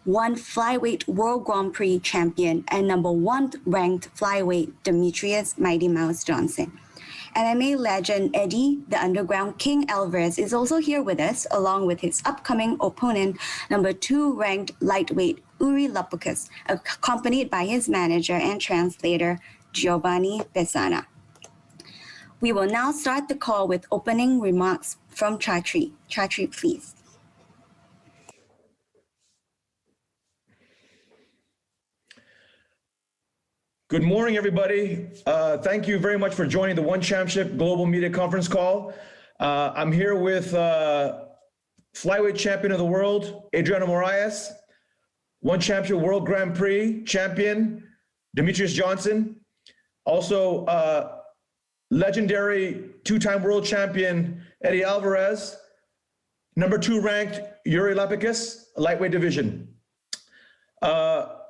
1 Flyweight World Grand Prix champion and number 1 ranked Flyweight Demetrious Mighty Mouse Johnson. MMA legend Eddie, the Underground King Alvarez, is also here with us, along with his upcoming opponent, number 2 ranked lightweight Iuri Lapicus, accompanied by his manager and translator, Giovanni Besana. We will now start the call with opening remarks from Chatri. Chatri, please. Good morning, everybody. Thank you very much for joining the One Championship Global Media Conference call. I'm here with Flyweight Champion of the World, Adriano Moraes, One Championship World Grand Prix Champion, Demetrious Johnson, also legendary 2-time World Champion, Eddie Alvarez, number 2 ranked Iuri Lapicus, lightweight division.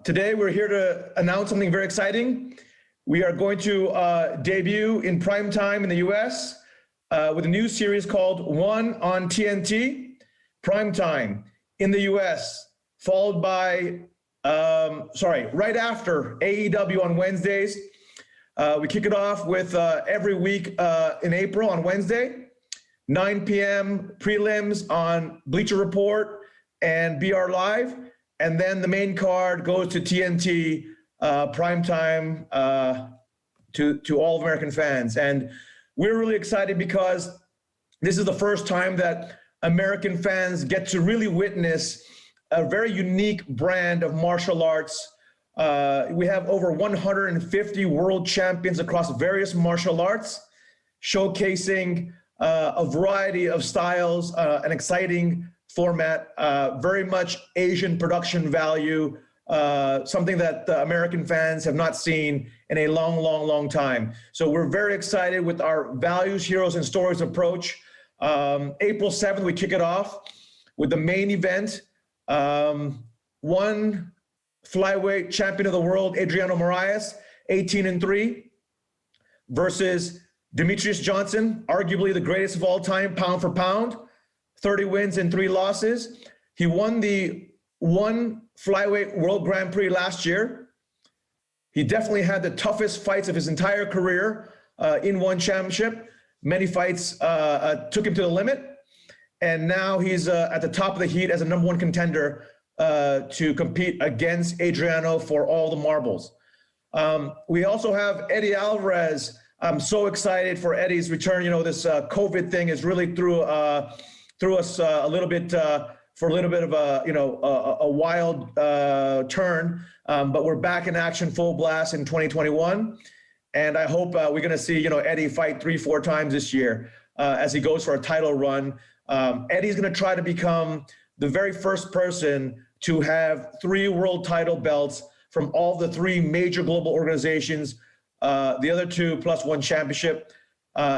Today, we're here to announce something very exciting. We are going to debut in prime time in the US with a new series called One on TNT, Prime Time in the US, followed by, right after AEW on Wednesdays. We kick it off with every week in April on Wednesday, 9 p.m. prelims on Bleacher Report and BR Live. And then the main card goes to TNT primetime to all American fans. And we're really excited because this is the first time that American fans get to really witness a very unique brand of martial arts. We have over 150 world champions across various martial arts, showcasing a variety of styles, an exciting format, very much Asian production value, something that American fans have not seen in a long time. So we're very excited with our values, heroes, and stories approach. April 7th, we kick it off with the main event. 1 Flyweight Champion of the World, Adriano Moraes, 18-3, versus Demetrious Johnson, arguably the greatest of all time, pound for pound. 30 wins and 3 losses. He won the 1 Flyweight World Grand Prix last year. He definitely had the toughest fights of his entire career in One Championship. Many fights took him to the limit. And now he's at the top of the heat as a number 1 contender to compete against Adriano for all the marbles. We also have Eddie Alvarez. I'm so excited for Eddie's return. You know, this COVID thing is really threw us a little bit for a little bit of a wild turn, but we're back in action full blast in 2021, and I hope we're going to see Eddie fight 3-4 times this year as he goes for a title run. Eddie's going to try to become the very first person to have 3 world title belts from all the 3 major global organizations, the other 2 plus 1 championship.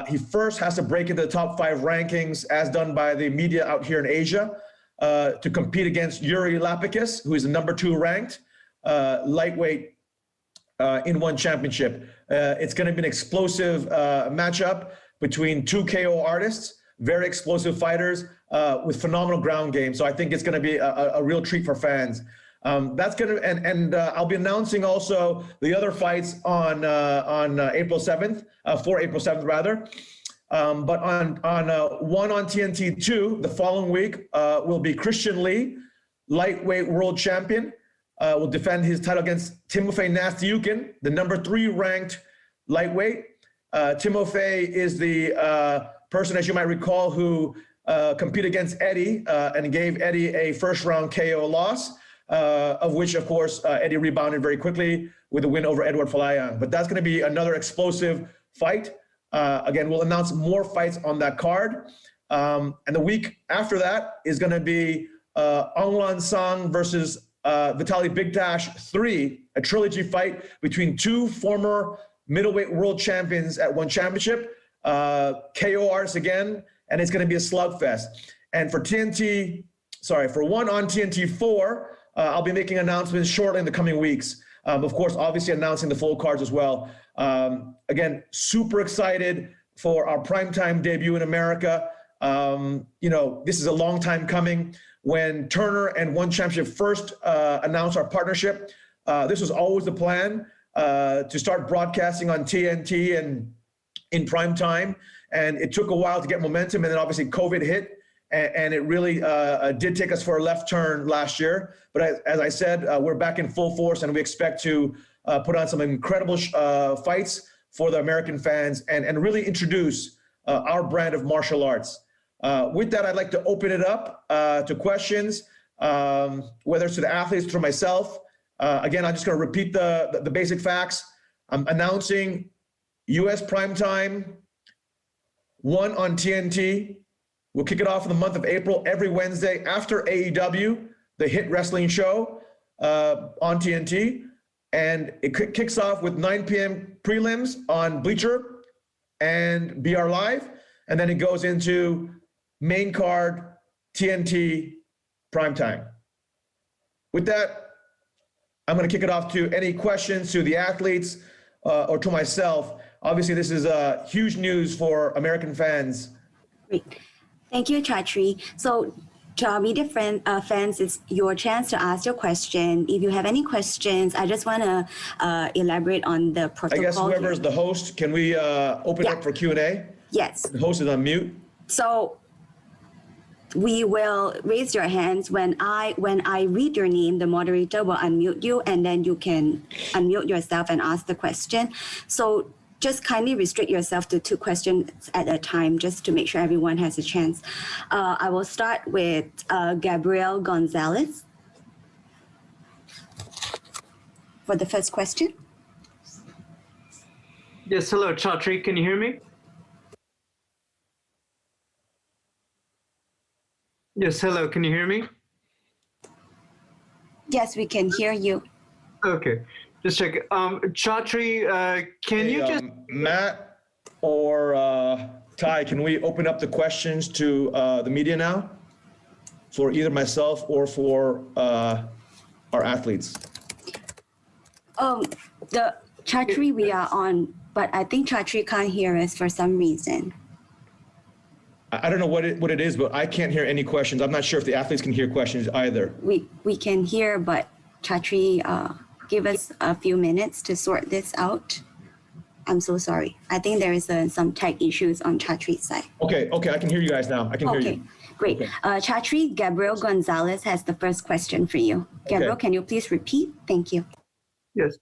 He first has to break into the top 5 rankings as done by the media out here in Asia to compete against Iuri Lapicus, who is the number 2 ranked lightweight in One Championship. It's going to be an explosive matchup between 2 KO artists, very explosive fighters with phenomenal ground game. So I think it's going to be a real treat for fans. That's going to, and I'll be announcing also the other fights on April 7th, for April 7th rather. But on 1 on TNT 2, the following week will be Christian Lee, lightweight world champion, will defend his title against Timofey Nastyukhin, the number 3 ranked lightweight. Timofey is the person, as you might recall, who competed against Eddie and gave Eddie a first round KO loss. Of which, of course, Eddie rebounded very quickly with a win over Edward Falayang. But that's going to be another explosive fight. Again, we'll announce more fights on that card. And the week after that is going to be Aung Sang versus Vitaly Bigdash 3, a trilogy fight between 2 former middleweight world champions at One Championship. KO artists again, and it's going to be a slugfest. And for for 1 on TNT 4, I'll be making announcements shortly in the coming weeks. Of course, obviously announcing the full cards as well. Again, super excited for our primetime debut in America. This is a long time coming. When Turner and One Championship first announced our partnership, this was always the plan, to start broadcasting on TNT and in prime time. And it took a while to get momentum, and then obviously COVID hit, and it really did take us for a left turn last year. But as I said, we're back in full force, and we expect to put on some incredible fights for the American fans and really introduce our brand of martial arts. With that, I'd like to open it up to questions, whether it's to the athletes or myself. Again, I'm just going to repeat the basic facts. I'm announcing U.S. primetime, 1 on TNT. We'll kick it off in the month of April every Wednesday after AEW, the hit wrestling show on TNT. And it kicks off with 9 p.m. prelims on Bleacher and BR Live. And then it goes into main card TNT primetime. With that, I'm going to kick it off to any questions to the athletes or to myself. Obviously, this is huge news for American fans. Great. Thank you, Chatri. So to our media fans, it's your chance to ask your question. If you have any questions, I just want to elaborate on the protocol. I guess whoever is the host, can we open up for Q&A? Yes. The host is on mute. So we will raise your hands. When I read your name, the moderator will unmute you, and then you can unmute yourself and ask the question. So just kindly restrict yourself to 2 questions at a time, just to make sure everyone has a chance. I will start with Gabriel Gonzalez for the first question. Yes, hello, Chatri, can you hear me? Yes, hello, can you hear me? Yes, we can hear you. Okay, just check. Chatri, can you just... Matt or Ty, can we open up the questions to the media now? For either myself or for our athletes. The Chatri, we are on, but I think Chatri can't hear us for some reason. I don't know what it is, but I can't hear any questions. I'm not sure if the athletes can hear questions either. We can hear, but Chatri, give us a few minutes to sort this out. I'm so sorry. I think there is some tech issues on Chatri's side. Okay, I can hear you guys now. I can hear you. Okay, great. Okay. Chatri, Gabriel Gonzalez has the first question for you. Gabriel, Okay. Can you please repeat? Thank you. Yes.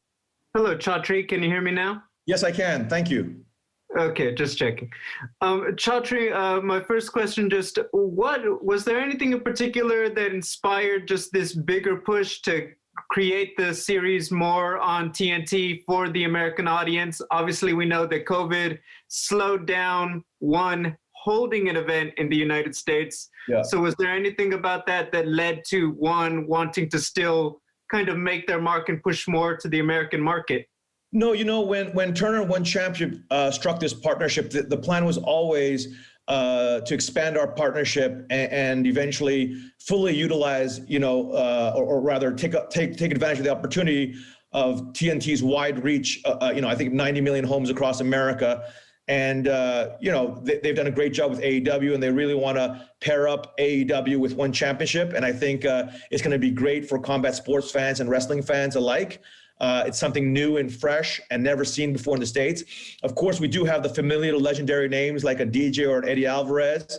Hello, Chatri, can you hear me now? Yes, I can. Thank you. Okay, just checking. Chatri, my first question, was there anything in particular that inspired just this bigger push to create the series more on TNT for the American audience? Obviously, we know that COVID slowed down one holding an event in the United States. Yeah. So was there anything about that led to one wanting to still kind of make their mark and push more to the American market? No, when Turner One Championship struck this partnership, the plan was always to expand our partnership and eventually fully utilize, or rather take advantage of the opportunity of TNT's wide reach. I think 90 million homes across America, and they've done a great job with AEW, and they really want to pair up AEW with One Championship, and I think it's going to be great for combat sports fans and wrestling fans alike. It's something new and fresh and never seen before in the States. Of course, we do have the familiar legendary names like a DJ or an Eddie Alvarez.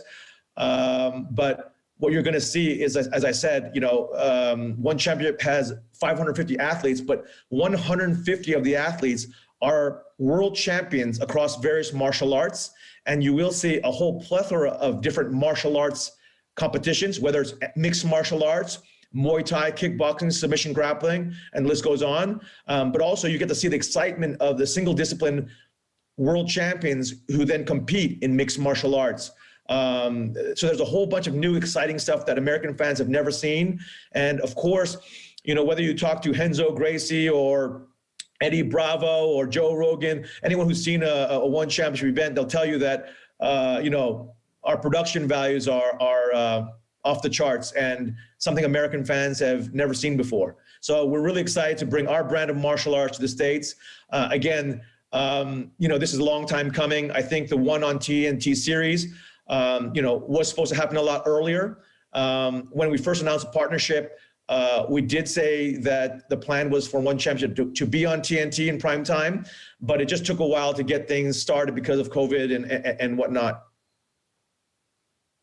But what you're going to see is, as I said, One Championship has 550 athletes, but 150 of the athletes are world champions across various martial arts. And you will see a whole plethora of different martial arts competitions, whether it's mixed martial arts, Muay Thai, kickboxing, submission grappling, and the list goes on. But also you get to see the excitement of the single discipline world champions who then compete in mixed martial arts. So there's a whole bunch of new exciting stuff that American fans have never seen. And of course, whether you talk to Renzo Gracie or Eddie Bravo or Joe Rogan, anyone who's seen a One Championship event, they'll tell you that, our production values are off the charts and something American fans have never seen before. So we're really excited to bring our brand of martial arts to the States. Again, this is a long time coming. I think the One on TNT series was supposed to happen a lot earlier. When we first announced the partnership, we did say that the plan was for ONE Championship to be on TNT in prime time, but it just took a while to get things started because of COVID and whatnot.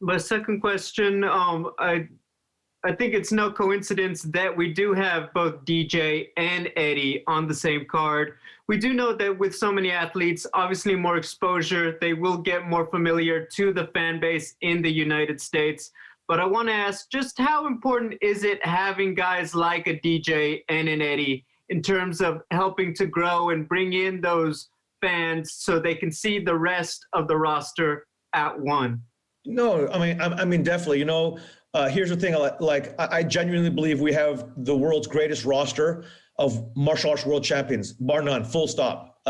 My second question, I think it's no coincidence that we do have both DJ and Eddie on the same card. We do know that with so many athletes, obviously more exposure, they will get more familiar to the fan base in the United States. But I want to ask, just how important is it having guys like a DJ and an Eddie in terms of helping to grow and bring in those fans so they can see the rest of the roster at ONE? No, I mean, definitely. Here's the thing. I genuinely believe we have the world's greatest roster of martial arts world champions, bar none, full stop.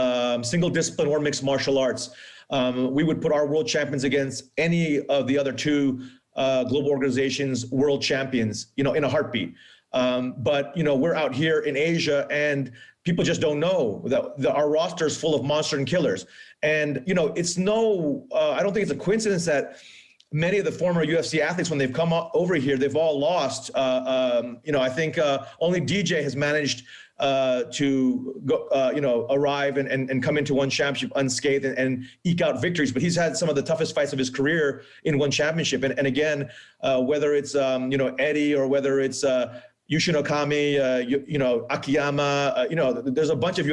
Single discipline or mixed martial arts. We would put our world champions against any of the other two global organizations, world champions, in a heartbeat. But we're out here in Asia, and people just don't know that our roster is full of monster and killers. And it's I don't think it's a coincidence that many of the former UFC athletes, when they've come over here, they've all lost. I think only DJ has managed to go, arrive and come into ONE Championship unscathed and eke out victories. But he's had some of the toughest fights of his career in ONE Championship. And again, whether it's Eddie or whether it's Yushin Okami, Akiyama, there's a bunch of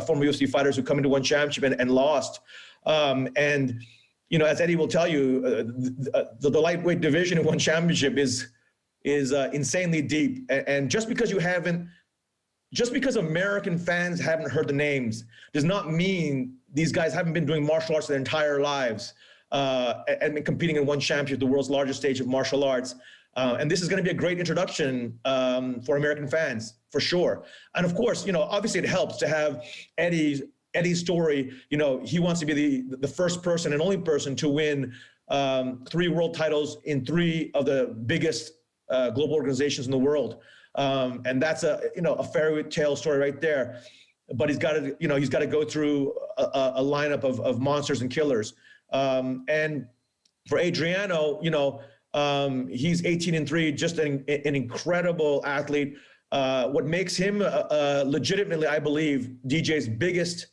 former UFC fighters who come into ONE Championship and lost. As Eddie will tell you, the lightweight division in ONE Championship is insanely deep. And just because American fans haven't heard the names does not mean these guys haven't been doing martial arts their entire lives and been competing in ONE Championship, the world's largest stage of martial arts. And this is going to be a great introduction for American fans, for sure. And of course, obviously it helps to have Eddie's story. He wants to be the first person and only person to win 3 world titles in 3 of the biggest global organizations in the world. And that's a fairy tale story right there. But he's got to go through a lineup of monsters and killers. And for Adriano, he's 18-3, just an incredible athlete. What makes him legitimately, I believe, DJ's biggest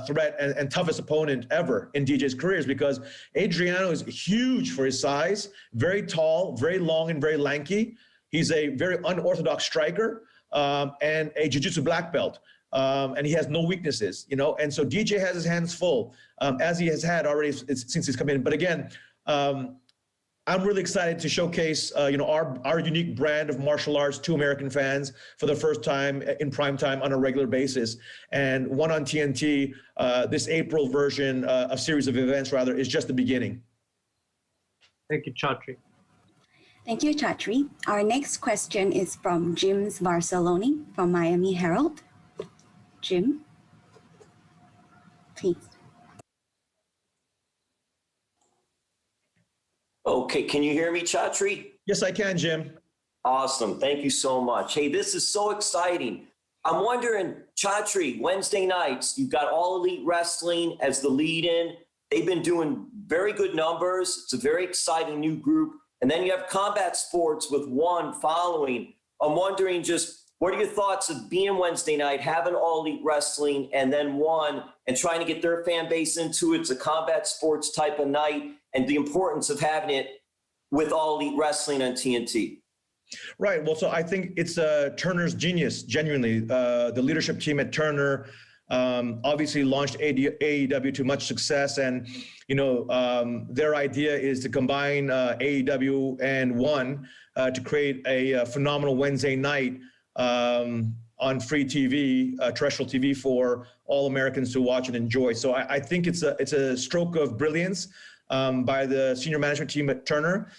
threat and toughest opponent ever in DJ's career is because Adriano is huge for his size, very tall, very long, and very lanky. He's a very unorthodox striker and a jiu-jitsu black belt. And he has no weaknesses, and so DJ has his hands full, as he has had already since he's come in. But again, I'm really excited to showcase, our unique brand of martial arts to American fans for the first time in prime time on a regular basis. And ONE on TNT, this April version, a series of events rather, is just the beginning. Thank you, Chatri. Thank you, Chatri. Our next question is from Jim Barceloni from Miami Herald. Jim, please. Okay, can you hear me, Chatri? Yes, I can, Jim. Awesome, thank you so much. Hey, this is so exciting. I'm wondering, Chatri, Wednesday nights, you've got All Elite Wrestling as the lead-in. They've been doing very good numbers. It's a very exciting new group. And then you have Combat Sports with ONE following. I'm wondering just, what are your thoughts of being Wednesday night, having All Elite Wrestling and then ONE and trying to get their fan base into it? It's a combat sports type of night, and the importance of having it with All Elite Wrestling on TNT. Right. Well, so I think it's Turner's genius, genuinely. The leadership team at Turner obviously launched AEW to much success. And, their idea is to combine AEW and ONE to create a phenomenal Wednesday night on free TV, terrestrial TV for all Americans to watch and enjoy. So I think it's a stroke of brilliance by the senior management team at Turner.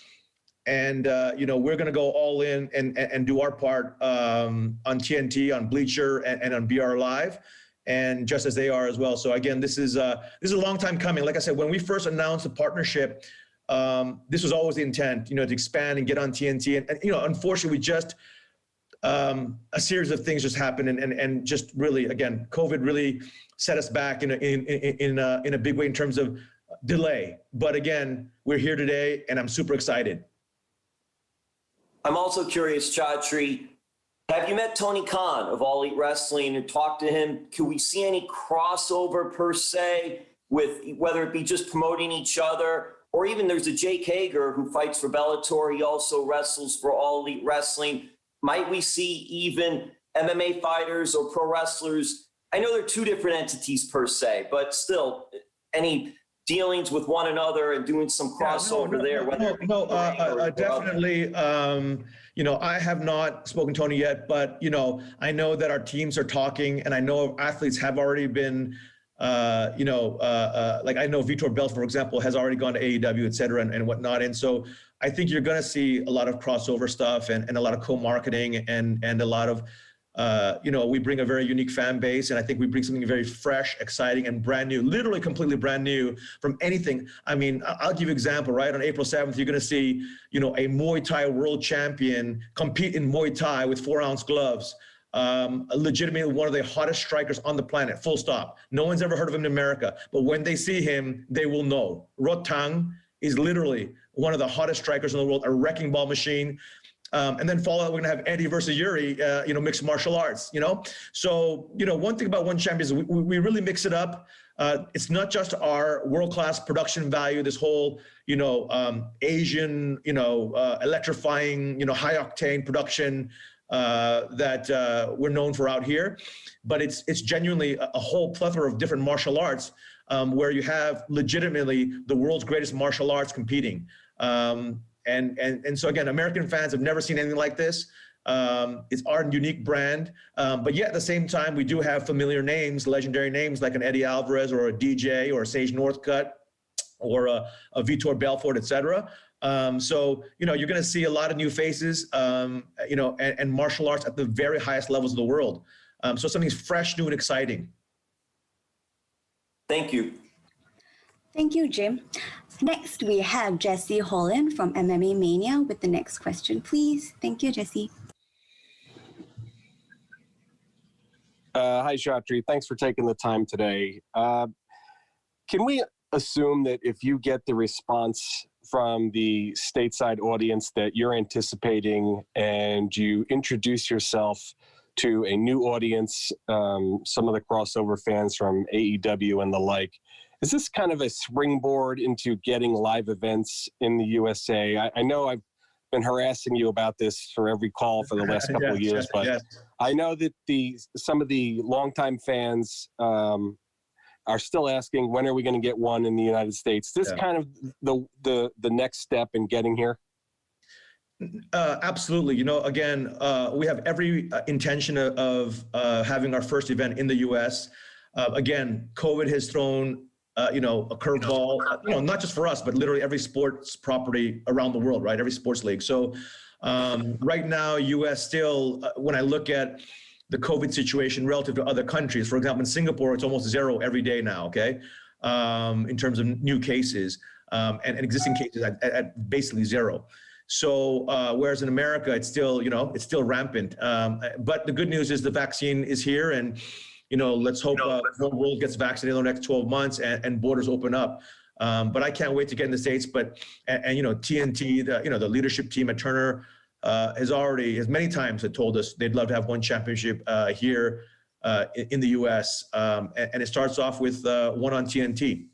And, we're going to go all in and do our part on TNT, on Bleacher, and on BR Live, and just as they are as well. So again, this is a long time coming. Like I said, when we first announced the partnership, this was always the intent, to expand and get on TNT. And unfortunately, we just a series of things just happened, and just really, again, COVID really set us back in a big way in terms of delay. But again, we're here today, and I'm super excited. I'm also curious, Chatri, have you met Tony Khan of All Elite Wrestling and talked to him? Can we see any crossover per se with whether it be just promoting each other, or even there's a Jake Hager who fights for Bellator. He also wrestles for All Elite Wrestling. Might we see even MMA fighters or pro wrestlers? I know they're two different entities per se, but still, any dealings with one another and doing some crossover definitely. I have not spoken to Tony yet, but I know that our teams are talking, and I know athletes have already been, like I know Vitor Belfort, for example, has already gone to AEW, et cetera, and whatnot. And so I think you're going to see a lot of crossover stuff and a lot of co-marketing and a lot of, we bring a very unique fan base, and I think we bring something very fresh, exciting, and brand new, literally completely brand new from anything. I mean, I'll give you an example, right? On April 7th, you're going to see, a Muay Thai world champion compete in Muay Thai with 4-ounce gloves. Legitimately one of the hottest strikers on the planet, full stop. No one's ever heard of him in America, but when they see him, they will know. Rodtang is literally one of the hottest strikers in the world, a wrecking ball machine. And then follow up, we're gonna have Eddie versus Iuri, mixed martial arts, So, one thing about One Champions, we really mix it up. It's not just our world-class production value, this whole, Asian, electrifying, high-octane production that we're known for out here, but it's genuinely a whole plethora of different martial arts where you have legitimately the world's greatest martial arts competing. And so again, American fans have never seen anything like this. It's our unique brand, but yet at the same time, we do have familiar names, legendary names like an Eddie Alvarez or a DJ or a Sage Northcutt or a Vitor Belfort, et cetera. So, you're going to see a lot of new faces, and martial arts at the very highest levels of the world. So something's fresh, new, and exciting. Thank you. Thank you, Jim. Next, we have Jesse Holland from MMA Mania with the next question, please. Thank you, Jesse. Hi, Chatri. Thanks for taking the time today. Can we assume that if you get the response from the stateside audience that you're anticipating and you introduce yourself to a new audience, some of the crossover fans from AEW and the like, is this kind of a springboard into getting live events in the USA? I know I've been harassing you about this for every call for the last couple of years, but I know that some of the longtime fans are still asking, when are we going to get one in the United States? Is this kind of the next step in getting here? Absolutely. Again, we have every intention of having our first event in the U.S. Again, COVID has thrown a curveball, not just for us, but literally every sports property around the world, right? Every sports league. So right now, U.S. still, when I look at the COVID situation relative to other countries, for example, in Singapore, it's almost zero every day now, okay? In terms of new cases and existing cases at basically zero. So whereas in America, it's still, it's still rampant. But the good news is the vaccine is here, and let's hope the world gets vaccinated in the next 12 months and borders open up. But I can't wait to get in the States. But TNT, the leadership team at Turner has many times told us they'd love to have one championship here in the U.S. And it starts off with one on TNT.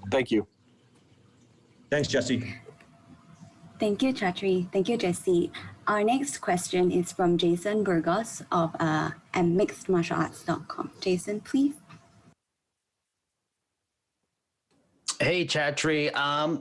Thank you. Thanks, Jesse. Thank you, Chatri. Thank you, Jesse. Our next question is from Jason Burgos of mixedmartialarts.com. Jason, please. Hey, Chatri.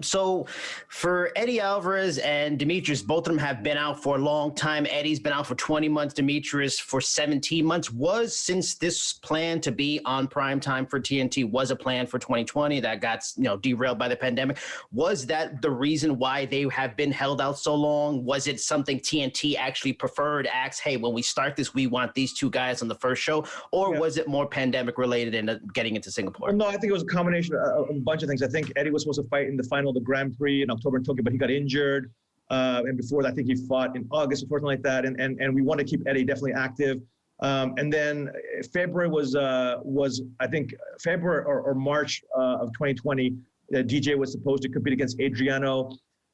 So for Eddie Alvarez and Demetrious, both of them have been out for a long time. Eddie's been out for 20 months, Demetrious for 17 months. Since this plan to be on prime time for TNT was a plan for 2020 that got derailed by the pandemic, was that the reason why they have been held out so long? Was it something TNT actually preferred, asked, hey, when we start this, we want these two guys on the first show? Or was it more pandemic related and getting into Singapore? Well, no, I think it was a combination of a bunch of things. I think Eddie was supposed to fight in the final of the Grand Prix in October in Tokyo, but he got injured. And before that, I think he fought in August or something like that. And we want to keep Eddie definitely active. And then February was I think February or March of 2020. DJ was supposed to compete against Adriano.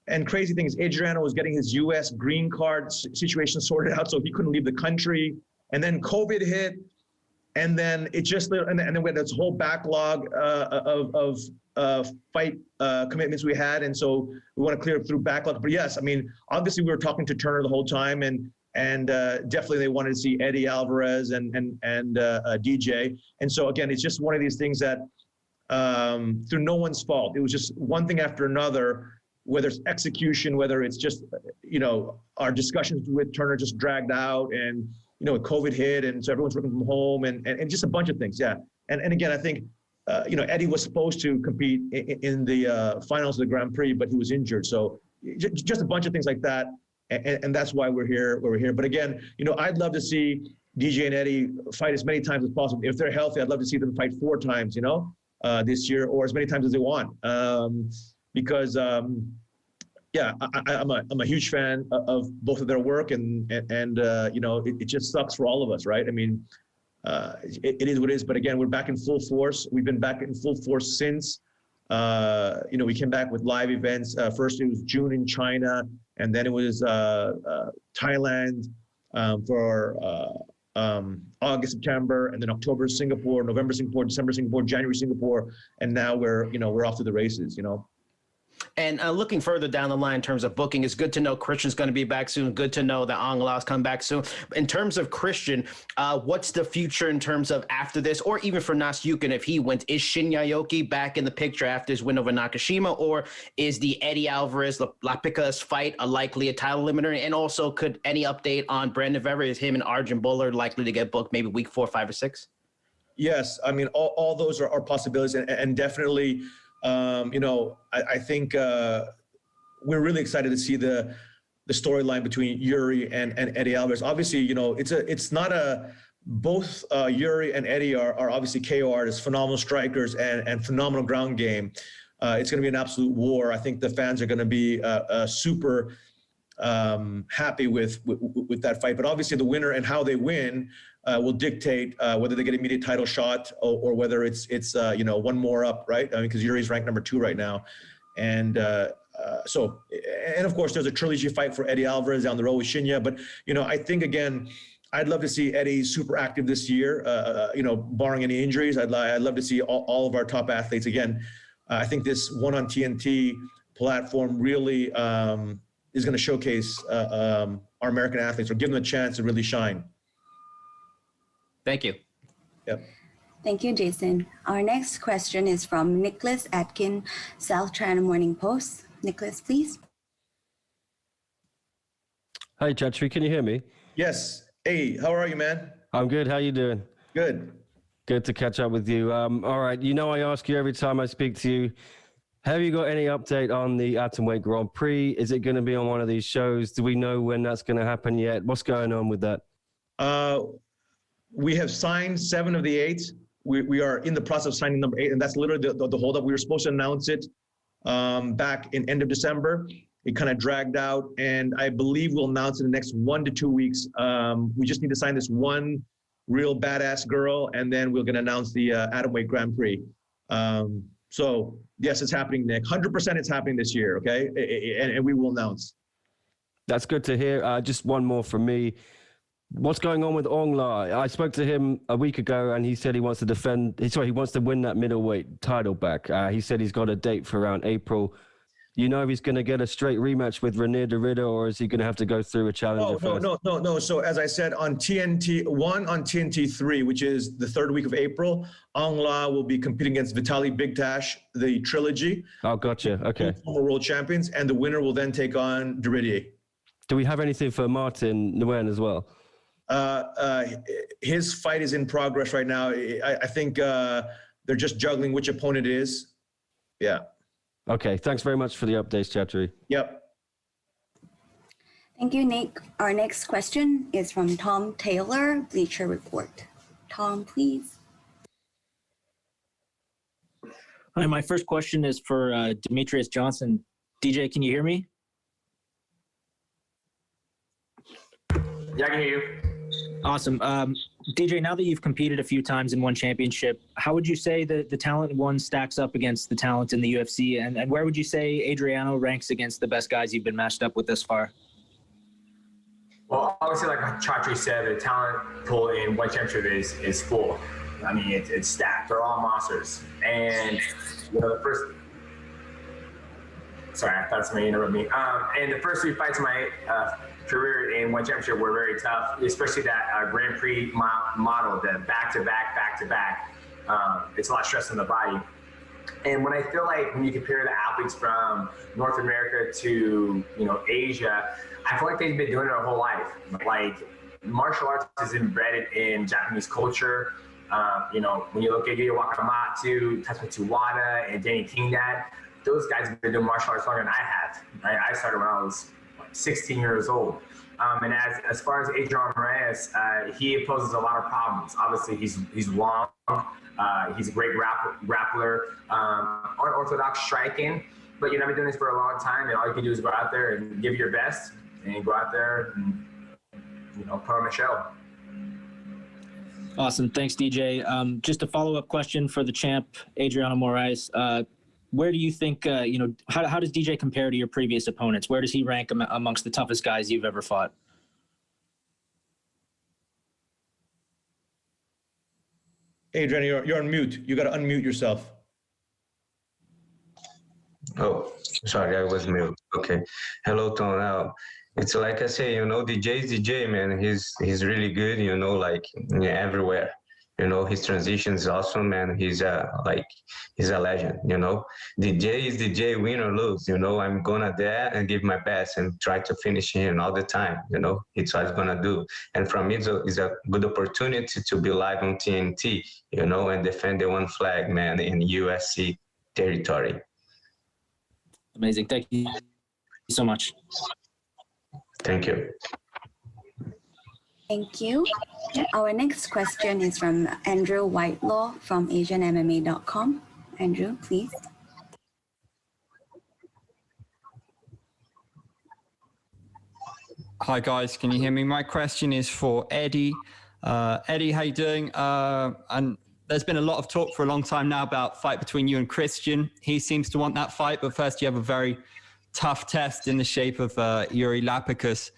And crazy thing is, Adriano was getting his U.S. green card situation sorted out, so he couldn't leave the country. And then COVID hit, and then it just and then we had this whole backlog of fight commitments we had, and so we want to clear through backlog. But yes, I mean, obviously we were talking to Turner the whole time, and definitely they wanted to see Eddie Alvarez and DJ. And so again, it's just one of these things that through no one's fault. It was just one thing after another. Whether it's execution, whether it's just, our discussions with Turner just dragged out, and, COVID hit, and so everyone's working from home, and just a bunch of things, yeah. And again, I think, Eddie was supposed to compete in the finals of the Grand Prix, but he was injured. So just a bunch of things like that, and that's why we're here. But again, I'd love to see DJ and Eddie fight as many times as possible. If they're healthy, I'd love to see them fight 4 times, this year, or as many times as they want. Because I'm a huge fan of both of their work, and it just sucks for all of us, right? I mean, it is what it is. But again, we're back in full force. We've been back in full force since. We came back with live events. First, it was June in China, and then it was Thailand for August, September, and then October, Singapore, November, Singapore, December, Singapore, January, Singapore, and now we're off to the races. And looking further down the line in terms of booking, it's good to know Christian's going to be back soon. Good to know that Ong La's come back soon. In terms of Christian, what's the future in terms of after this, or even for Nasyukin if he wins? Is Shin Yaoki back in the picture after his win over Nakashima, or is the Eddie Alvarez Lapicus fight a title limiter? And also, could any update on Brandon Vera? Is him and Arjun Buller likely to get booked maybe week 4, 5, or 6? Yes, I mean all those are possibilities, and definitely. I think we're really excited to see the storyline between Iuri and Eddie Alvarez. Obviously, it's not both Iuri and Eddie are obviously KO artists, phenomenal strikers, and phenomenal ground game. It's going to be an absolute war. I think the fans are going to be super happy with that fight. But obviously, the winner and how they win will dictate whether they get an immediate title shot or whether it's one more up, right? I mean, because Yuri's ranked number 2 right now, and of course there's a trilogy fight for Eddie Alvarez down the road with Shinya. But I think again, I'd love to see Eddie super active this year. Barring any injuries, I'd love to see all of our top athletes again. I think this one on TNT platform really is going to showcase our American athletes, or give them a chance to really shine. Thank you. Yep. Thank you, Jason. Our next question is from Nicholas Atkin, South China Morning Post. Nicholas, please. Hi, Chatri. Can you hear me? Yes. Hey, how are you, man? I'm good. How you doing? Good. Good to catch up with you. All right. I ask you every time I speak to you, have you got any update on the Atomweight Grand Prix? Is it going to be on one of these shows? Do we know when that's going to happen yet? What's going on with that? We have signed 7 of the 8. We are in the process of signing number 8, and that's literally the holdup. We were supposed to announce it back in end of December. It kind of dragged out, and I believe we'll announce it in the next 1 to 2 weeks. We just need to sign this one real badass girl, and then we're going to announce the Atomweight Grand Prix. So yes, it's happening, Nick. 100% it's happening this year, okay? And we will announce. That's good to hear. Just one more from me. What's going on with Ong La? I spoke to him a week ago, and he said he wants to wants to win that middleweight title back. He said he's got a date for around April. If he's going to get a straight rematch with Renier de Ridder, or is he going to have to go through a challenger first? No. So as I said, on TNT 3, which is the 3rd week of April, Ong La will be competing against Vitaly Bigtash, the trilogy. Oh, gotcha. Okay. Former world champions, and the winner will then take on Deridier. Do we have anything for Martin Nguyen as well? His fight is in progress right now. I think they're just juggling which opponent it is. Yeah. Okay. Thanks very much for the updates, Chatri. Yep. Thank you, Nick. Our next question is from Tom Taylor, Bleacher Report. Tom, please. Hi, my first question is for Demetrious Johnson. DJ, can you hear me? Yeah, I can hear you. Awesome. DJ, now that you've competed a few times and won championship, how would you say that the talent one stacks up against the talent in the UFC? And where would you say Adriano ranks against the best guys you've been matched up with thus far? Well, obviously, like Chatri said, the talent pool in one championship is full. I mean, it's stacked. They're all monsters. And, you know, sorry, I thought somebody interrupted me. And the first 3 fights of my career in one championship were very tough, especially that Grand Prix model, the back-to-back. It's a lot of stress on the body. And when I feel like when you compare the athletes from North America to, you know, Asia, I feel like they've been doing it their whole life. Like, martial arts is embedded in Japanese culture. You know, when you look at Yuya Wakamatsu, Tatsumi Wada, and Danny Kingdad, those guys have been doing martial arts longer than I have. Right? I started when I was 16 years old. And as far as Adriano Moraes, he poses a lot of problems. Obviously, he's long. He's a great grappler, unorthodox striking. But you've been doing this for a long time, and all you can do is go out there and give your best, and go out there and, you know, put on a show. Awesome. Thanks, DJ. Just a follow-up question for the champ, Adriano Moraes. Where do you think, you know, how does DJ compare to your previous opponents? Where does he rank amongst the toughest guys you've ever fought? Adriano, you're on mute. You got to unmute yourself. Oh, sorry, I was mute. Okay. Hello, Tom. It's like I say, you know, DJ is DJ, man. He's really good, you know, like everywhere. You know, his transition is awesome, man. He's a legend, you know. DJ is DJ, win or lose, you know. I'm gonna there and give my best and try to finish him all the time, you know. It's what I'm gonna do. And for me, it's a good opportunity to be live on TNT, you know, and defend the one flag, man, in UFC territory. Amazing. Thank you so much. Thank you. Thank you. Our next question is from Andrew Whitelaw from AsianMMA.com. Andrew, please. Hi guys, can you hear me? My question is for Eddie. Eddie, how you doing? And there's been a lot of talk for a long time now about fight between you and Christian. He seems to want that fight, but first you have a very tough test in the shape of Iuri Lapicus.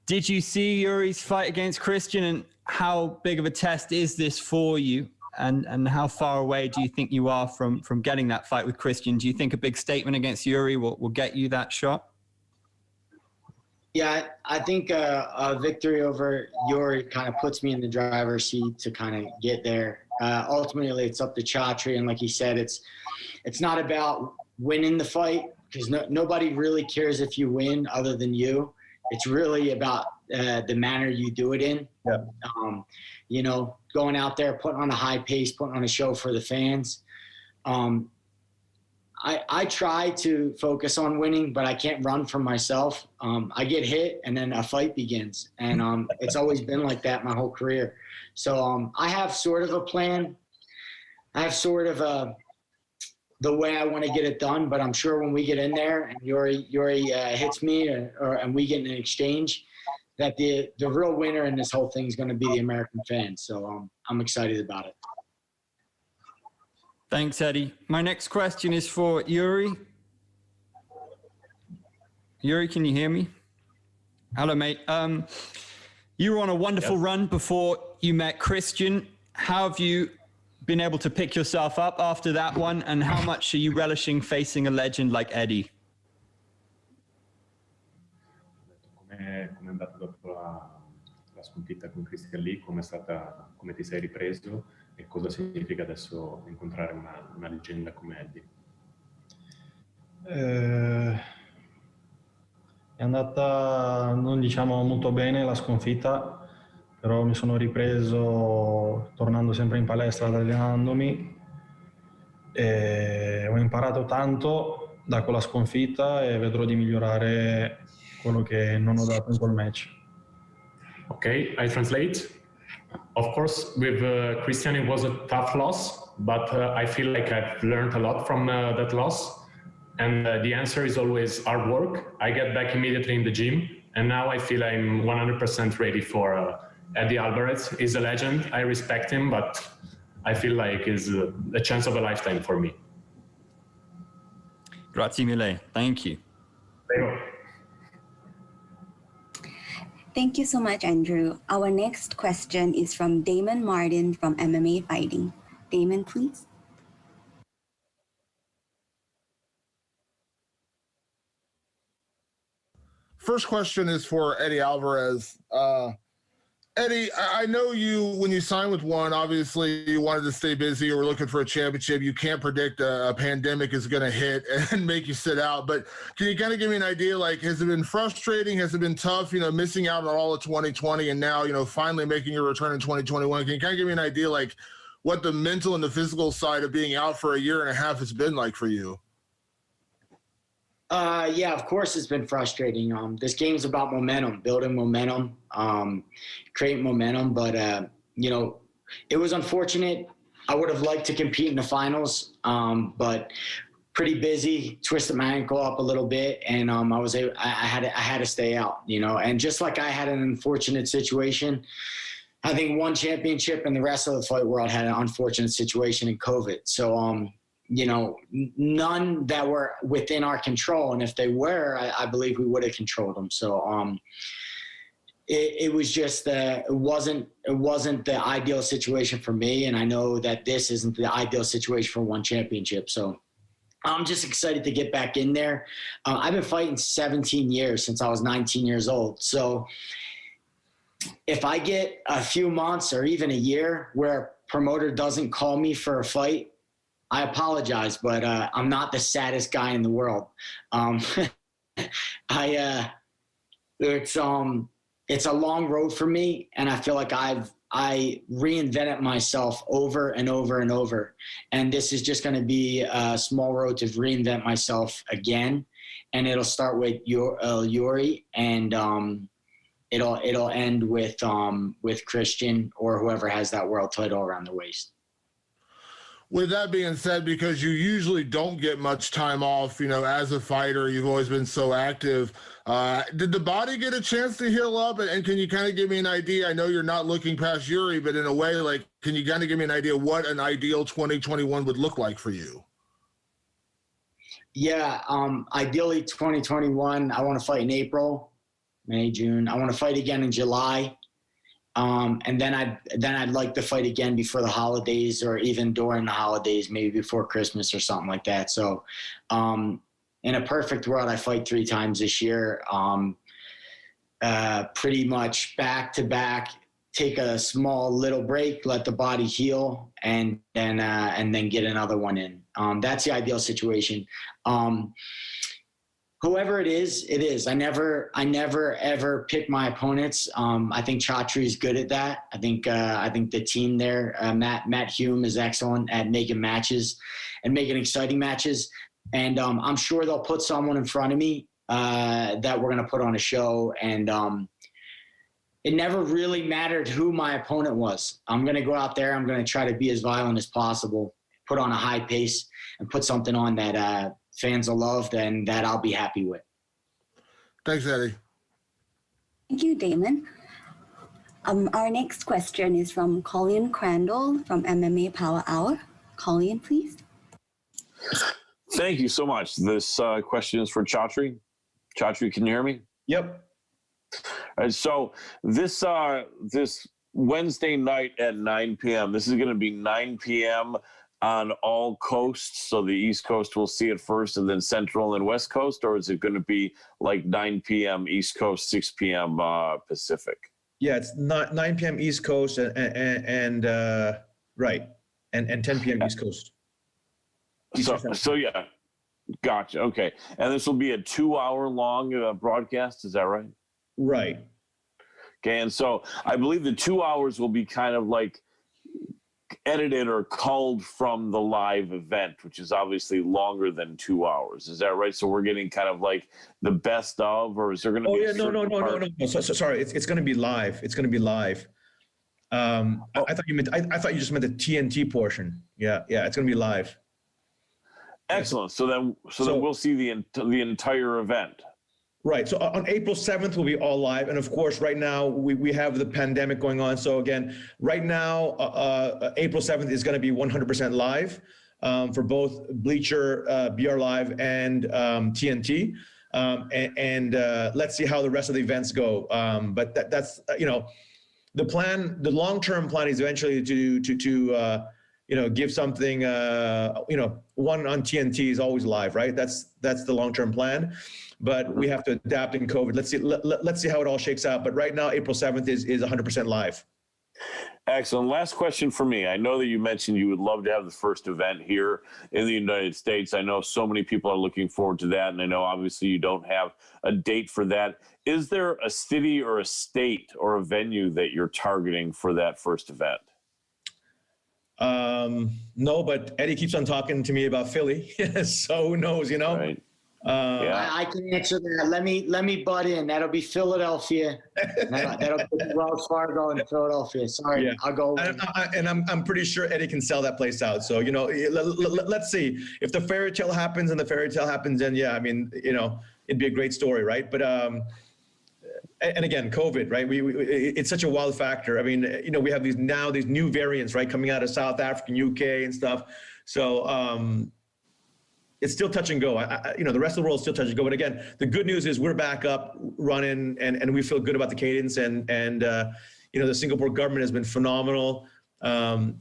Did you see Iuri's fight against Christian, and how big of a test is this for you? And how far away do you think you are from getting that fight with Christian? Do you think a big statement against Iuri will get you that shot? Yeah, I think a victory over Iuri kind of puts me in the driver's seat to kind of get there. Ultimately, it's up to Chatri, and like he said, it's not about winning the fight, because nobody really cares if you win other than you. It's really about the manner you do it in. Yeah. You know, going out there, putting on a high pace, putting on a show for the fans. I try to focus on winning, but I can't run from myself. I get hit, and then a fight begins. And it's always been like that my whole career. So I have sort of a plan. I have sort of the way I want to get it done, but I'm sure when we get in there and Iuri hits me and we get in an exchange, that the real winner in this whole thing is going to be the American fans. So I'm excited about it. Thanks, Eddie. My next question is for Iuri. Iuri, can you hear me? Hello, mate. You were on a wonderful run before you met Christian. How have you been able to pick yourself up after that one, and how much are you relishing facing a legend like Eddie? Come è andata dopo la sconfitta con Christian Lee? Come ti sei ripreso e cosa significa adesso incontrare una leggenda come Eddie? È andata non diciamo molto bene la sconfitta, però mi sono ripreso tornando sempre in palestra, allenandomi, e ho imparato tanto da quella sconfitta e vedrò di migliorare quello che non ho dato in quel match. Okay, I translate. Of course, with Christian it was a tough loss, but I feel like I've learned a lot from that loss. And the answer is always hard work. I get back immediately in the gym, and now I feel I'm 100% ready for Eddie Alvarez is a legend. I respect him, but I feel like it's a chance of a lifetime for me. Grazie mille. Thank you. Thank you so much, Andrew. Our next question is from Damon Martin from MMA Fighting. Damon, please. First question is for Eddie Alvarez. Eddie, I know you, when you signed with ONE, obviously you wanted to stay busy. You were looking for a championship. You can't predict a pandemic is going to hit and make you sit out. But can you kind of give me an idea, like, has it been frustrating? Has it been tough, missing out on all of 2020 and now, finally making your return in 2021? Can you kind of give me an idea, like, what the mental and the physical side of being out for a year and a half has been like for you? Yeah, of course it's been frustrating. This game's about momentum, building momentum, creating momentum. But, it was unfortunate. I would have liked to compete in the finals, but pretty busy, twisted my ankle up a little bit. And I had to stay out, and just like I had an unfortunate situation, I think ONE championship and the rest of the fight world had an unfortunate situation in COVID. So, none that were within our control. And if they were, I believe we would have controlled them. So it was just, it wasn't the ideal situation for me. And I know that this isn't the ideal situation for ONE championship. So I'm just excited to get back in there. I've been fighting 17 years since I was 19 years old. So if I get a few months or even a year where a promoter doesn't call me for a fight, I apologize, but I'm not the saddest guy in the world. It's a long road for me, and I feel like I reinvented myself over and over and over, and this is just going to be a small road to reinvent myself again, and it'll start with Iuri, and it'll end with Christian or whoever has that world title around the waist. With that being said, because you usually don't get much time off, as a fighter, you've always been so active. Did the body get a chance to heal up? And can you kind of give me an idea? I know you're not looking past Iuri, but in a way, like, can you kind of give me an idea what an ideal 2021 would look like for you? Yeah, ideally 2021, I want to fight in April, May, June. I want to fight again in July. And then I'd like to fight again before the holidays or even during the holidays, maybe before Christmas or something like that. So, in a perfect world, I fight 3 times this year, pretty much back to back, take a small little break, let the body heal, and then get another one in. That's the ideal situation. Whoever it is. I never ever pick my opponents. I think Chatri is good at that. I think the team there, Matt Hume is excellent at making matches and making exciting matches. And I'm sure they'll put someone in front of me that we're going to put on a show. And it never really mattered who my opponent was. I'm going to go out there. I'm going to try to be as violent as possible, put on a high pace, and put something on that fans will love, and that I'll be happy with. Thanks, Eddie. Thank you, Damon. Our next question is from Colin Crandall from MMA Power Hour. Colin, please. Thank you so much. This question is for Chatri. Chatri, can you hear me? Yep. So this Wednesday night at 9 p.m., this is going to be 9 p.m. on all coasts, so the East Coast will see it first and then Central and West Coast, or is it going to be like 9 p.m. East Coast, 6 p.m. Pacific? Yeah, it's not 9 p.m. East Coast and 10 p.m. East Coast. So yeah, gotcha. Okay, and this will be a 2-hour-long broadcast. Is that right? Right. Okay, and so I believe the 2 hours will be kind of like edited or culled from the live event, which is obviously longer than 2 hours. Is that right? So we're getting kind of like the best of, or is there going to be? No. Sorry, it's going to be live. It's going to be live. I thought you just meant the TNT portion. Yeah, it's going to be live. Excellent. So then we'll see the entire event. Right. So on April 7th, we'll be all live. And of course, right now, we have the pandemic going on. So again, right now, April 7th is going to be 100% live for both Bleacher, BR Live, and TNT. Let's see how the rest of the events go. But that's, the plan, the long-term plan is eventually to give something, one on TNT is always live, right? That's the long-term plan. But we have to adapt in COVID. Let's see how it all shakes out. But right now, April 7th is 100% live. Excellent. Last question for me. I know that you mentioned you would love to have the first event here in the United States. I know so many people are looking forward to that, and I know obviously you don't have a date for that. Is there a city or a state or a venue that you're targeting for that first event? No, but Eddie keeps on talking to me about Philly, so who knows, Right. I can answer that. Let me butt in. That'll be Philadelphia. That'll be Wells Fargo in Philadelphia. Sorry, Yeah. I'll go. I'm pretty sure Eddie can sell that place out. So let's see if the fairy tale happens, then yeah, I mean, it'd be a great story, right? But and again, COVID, right? It's such a wild factor. I mean, we have these new variants, right, coming out of South Africa, UK, and stuff. So it's still touch and go. The rest of the world is still touch and go. But again, the good news is we're back up running, and we feel good about the cadence. And the Singapore government has been phenomenal.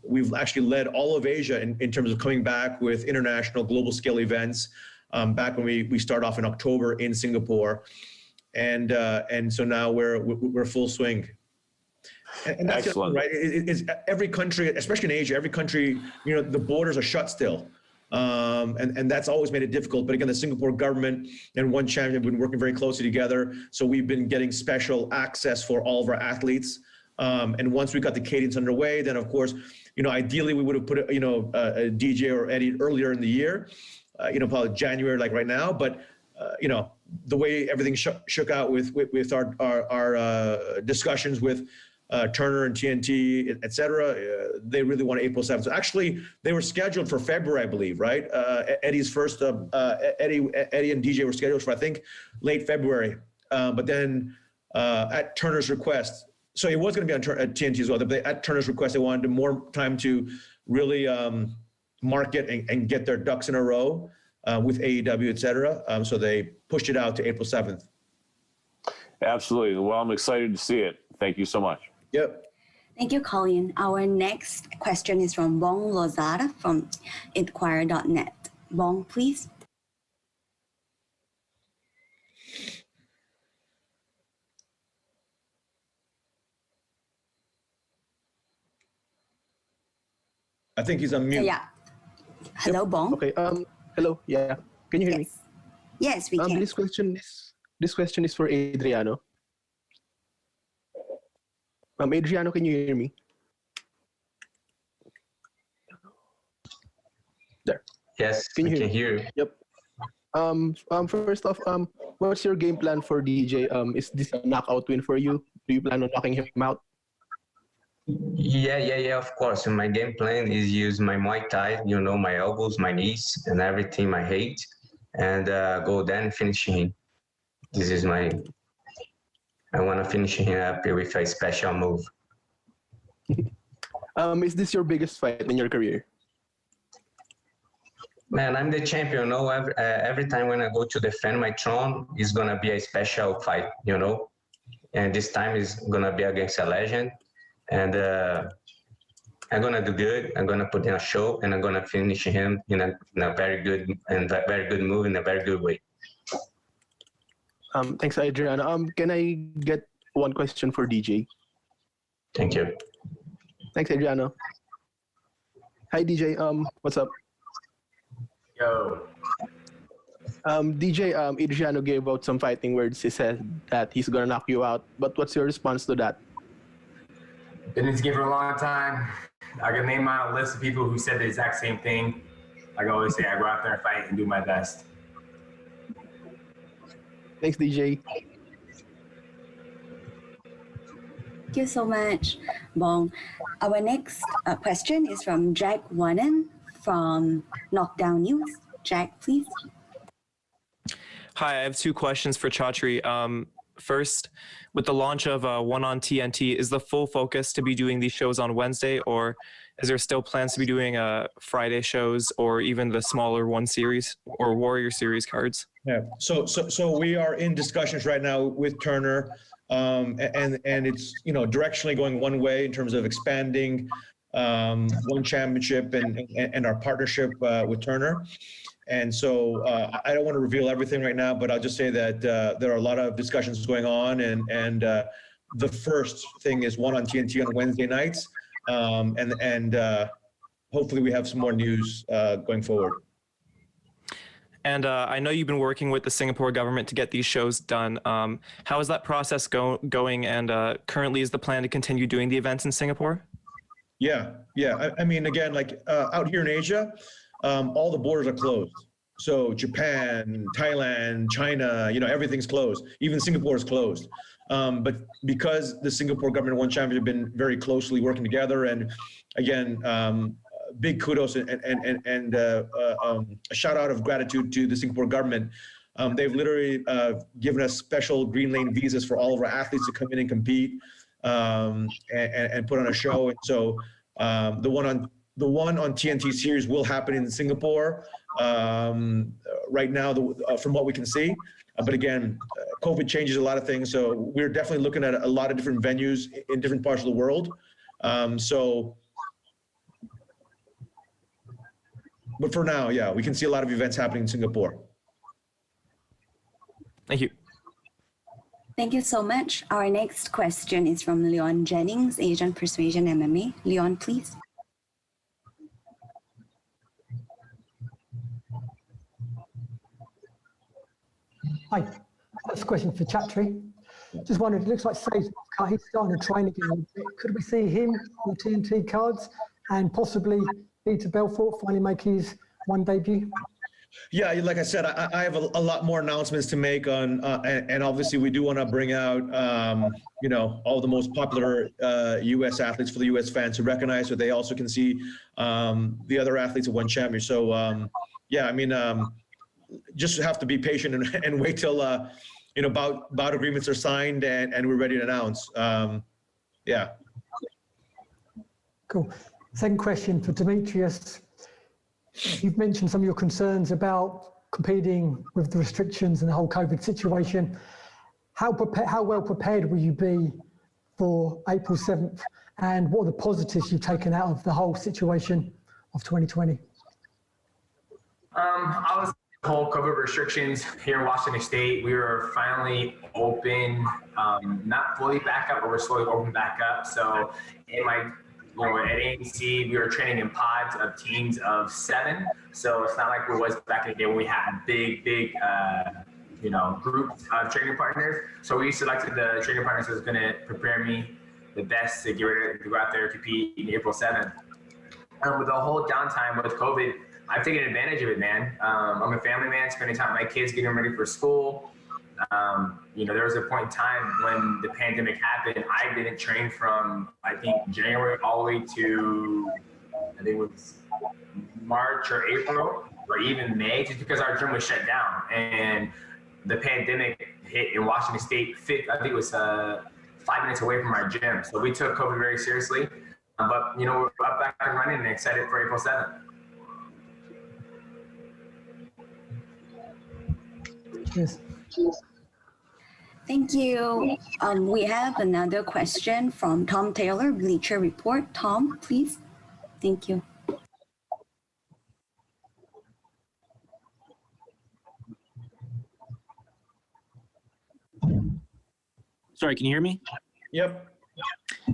We've actually led all of Asia in terms of coming back with international global scale events. Back when we start off in October in Singapore, and so now we're full swing. And that's excellent, right? It's every country, especially in Asia, every country, the borders are shut still. And that's always made it difficult. But again, the Singapore government and One Champion have been working very closely together. So we've been getting special access for all of our athletes. And once we got the cadence underway, then of course, ideally we would have put a DJ or Eddie earlier in the year, probably January, like right now. But the way everything shook out with our discussions with Turner and TNT, et cetera, they really want April 7th. So actually, they were scheduled for February, I believe, right? Eddie's first, Eddie and DJ were scheduled for, I think, late February. But then at Turner's request, so it was going to be on at TNT as well, but at Turner's request, they wanted more time to really market and get their ducks in a row with AEW, et cetera. So they pushed it out to April 7th. Absolutely. Well, I'm excited to see it. Thank you so much. Yep. Thank you, Colin. Our next question is from Bong Lozada from Inquirer.net. Bong, please. I think he's on mute. Yeah. Hello, Bong. Okay. Hello. Yeah. Can you hear me? Yes, we can. This question is for Adriano. Adriano, can you hear me? There. Yes, can you I can hear you. Yep. First off, what's your game plan for DJ? Is this a knockout win for you? Do you plan on knocking him out? Yeah, of course. And my game plan is use my Muay Thai, my elbows, my knees, and everything I hate, and go there and finish him. This is I want to finish him up with a special move. Is this your biggest fight in your career? Man, I'm the champion. Every time when I go to defend my throne, it's gonna be a special fight, And this time is gonna be against a legend, and I'm gonna do good. I'm gonna put in a show, and I'm gonna finish him in a very good move in a very good way. Thanks, Adriano. Can I get one question for DJ? Thank you. Thanks, Adriano. Hi, DJ. What's up? Yo. DJ, Adriano gave out some fighting words. He said that he's gonna knock you out. But what's your response to that? Been in this game for a long time. I can name out a list of people who said the exact same thing. Like I always say, I go out there and fight and do my best. Thanks, DJ. Thank you so much, Bong. Our next question is from Jack Wannen from Knockdown News. Jack, please. Hi, I have two questions for Chatri. First, with the launch of One on TNT, is the full focus to be doing these shows on Wednesday, or is there still plans to be doing Friday shows or even the smaller One Series or Warrior Series cards? Yeah. So we are in discussions right now with Turner, and it's directionally going one way in terms of expanding One Championship and our partnership with Turner. And so I don't want to reveal everything right now, but I'll just say that there are a lot of discussions going on, and the first thing is One on TNT on Wednesday nights, and hopefully we have some more news going forward. And I know you've been working with the Singapore government to get these shows done. How is that process going? And currently, is the plan to continue doing the events in Singapore? Yeah. I mean, again, like out here in Asia, all the borders are closed. So Japan, Thailand, China, everything's closed. Even Singapore is closed. But because the Singapore government and One Championship have been very closely working together, and again, big kudos and a shout out of gratitude to the Singapore government. They've literally given us special green lane visas for all of our athletes to come in and compete and put on a show. And so the one on TNT series will happen in Singapore right now, from what we can see. But again, COVID changes a lot of things. So we're definitely looking at a lot of different venues in different parts of the world. But for now, yeah, we can see a lot of events happening in Singapore. Thank you. Thank you so much. Our next question is from Leon Jennings, Asian Persuasion MMA. Leon, please. Hi, first question for Chatri. Just wondered, it looks like Save's he's starting to train again. Could we see him on TNT cards and possibly Peter Belfort finally make his one debut? Yeah, like I said, I have a lot more announcements to make on, and obviously we do want to bring out, all the most popular U.S. athletes for the U.S. fans to recognize, so they also can see the other athletes of One Champion. So, yeah, I mean, just have to be patient and wait till bout agreements are signed and we're ready to announce. Yeah. Cool. Second question for Demetrious. You've mentioned some of your concerns about competing with the restrictions and the whole COVID situation. How well prepared will you be for April 7th? And what are the positives you've taken out of the whole situation of 2020? Obviously, the whole COVID restrictions here in Washington State, we were finally open, not fully back up, but we're slowly open back up. So in my at ANC, we were training in pods of teams of 7. So it's not like it was back in the day when we had big groups of training partners. So we selected the training partners that was going to prepare me the best to get ready to go out there and compete in April 7th. And with the whole downtime with COVID, I've taken advantage of it, man. I'm a family man, spending time with my kids, getting ready for school. There was a point in time when the pandemic happened. I didn't train from, I think, January all the way to, I think it was March or April or even May, just because our gym was shut down. And the pandemic hit in Washington State, I think it was 5 minutes away from our gym. So we took COVID very seriously. But, we're up back and running and excited for April 7th. Cheers. Thank you. We have another question from Tom Taylor, Bleacher Report. Tom, please. Thank you. Sorry, can you hear me? Yep.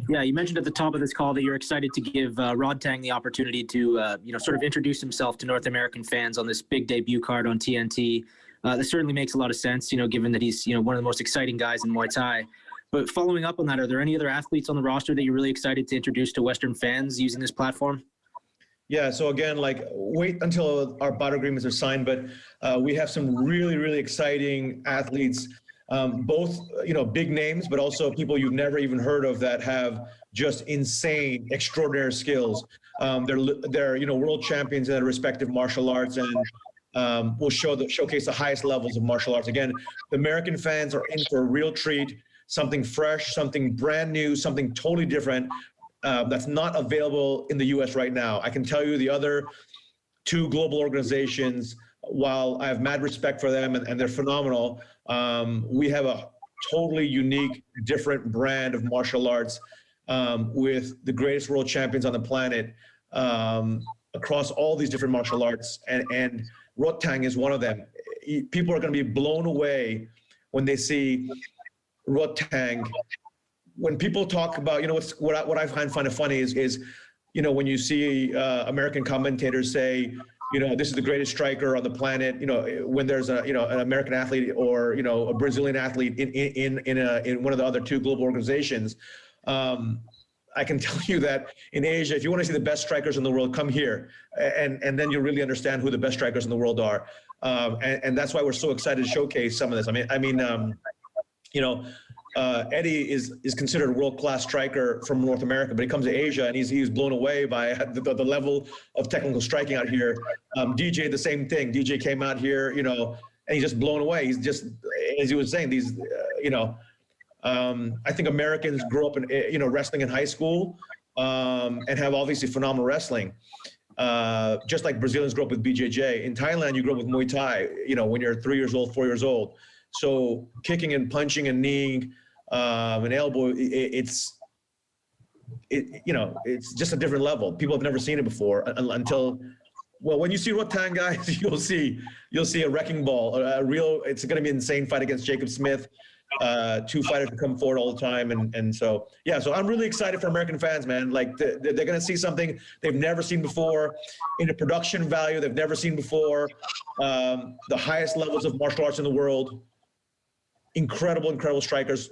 Yeah, you mentioned at the top of this call that you're excited to give Rodtang the opportunity to, sort of introduce himself to North American fans on this big debut card on TNT. This certainly makes a lot of sense, given that he's, one of the most exciting guys in Muay Thai. But following up on that, are there any other athletes on the roster that you're really excited to introduce to Western fans using this platform? Yeah, so again, wait until our bout agreements are signed, but we have some really, really exciting athletes, both, big names, but also people you've never even heard of that have just insane, extraordinary skills. They're world champions in their respective martial arts, and will showcase the highest levels of martial arts. Again, the American fans are in for a real treat, something fresh, something brand new, something totally different that's not available in the U.S. right now. I can tell you the other two global organizations, while I have mad respect for them and they're phenomenal, we have a totally unique, different brand of martial arts with the greatest world champions on the planet across all these different martial arts. And Rodtang is one of them. People are going to be blown away when they see Rodtang. When people talk about, what I find funny is when you see American commentators say, this is the greatest striker on the planet. When there's an American athlete or a Brazilian athlete in one of the other two global organizations, I can tell you that in Asia, if you want to see the best strikers in the world, come here, and then you'll really understand who the best strikers in the world are. And that's why we're so excited to showcase some of this. Eddie is considered a world-class striker from North America, but he comes to Asia and he's blown away by the level of technical striking out here. DJ, the same thing. DJ came out here, and he's just blown away. He's just, as he was saying, I think Americans grow up in, wrestling in high school and have obviously phenomenal wrestling. Just like Brazilians grow up with BJJ. In Thailand, you grow up with Muay Thai, when you're 3 years old, 4 years old. So kicking and punching and kneeing and elbow, it's just a different level. People have never seen it before until, well, when you see Rodtang, guys, you'll see a wrecking ball, it's going to be an insane fight against Jacob Smith. Two fighters who come forward all the time. And so I'm really excited for American fans, man. Like they're going to see something they've never seen before in a production value they've never seen before. The highest levels of martial arts in the world. Incredible strikers,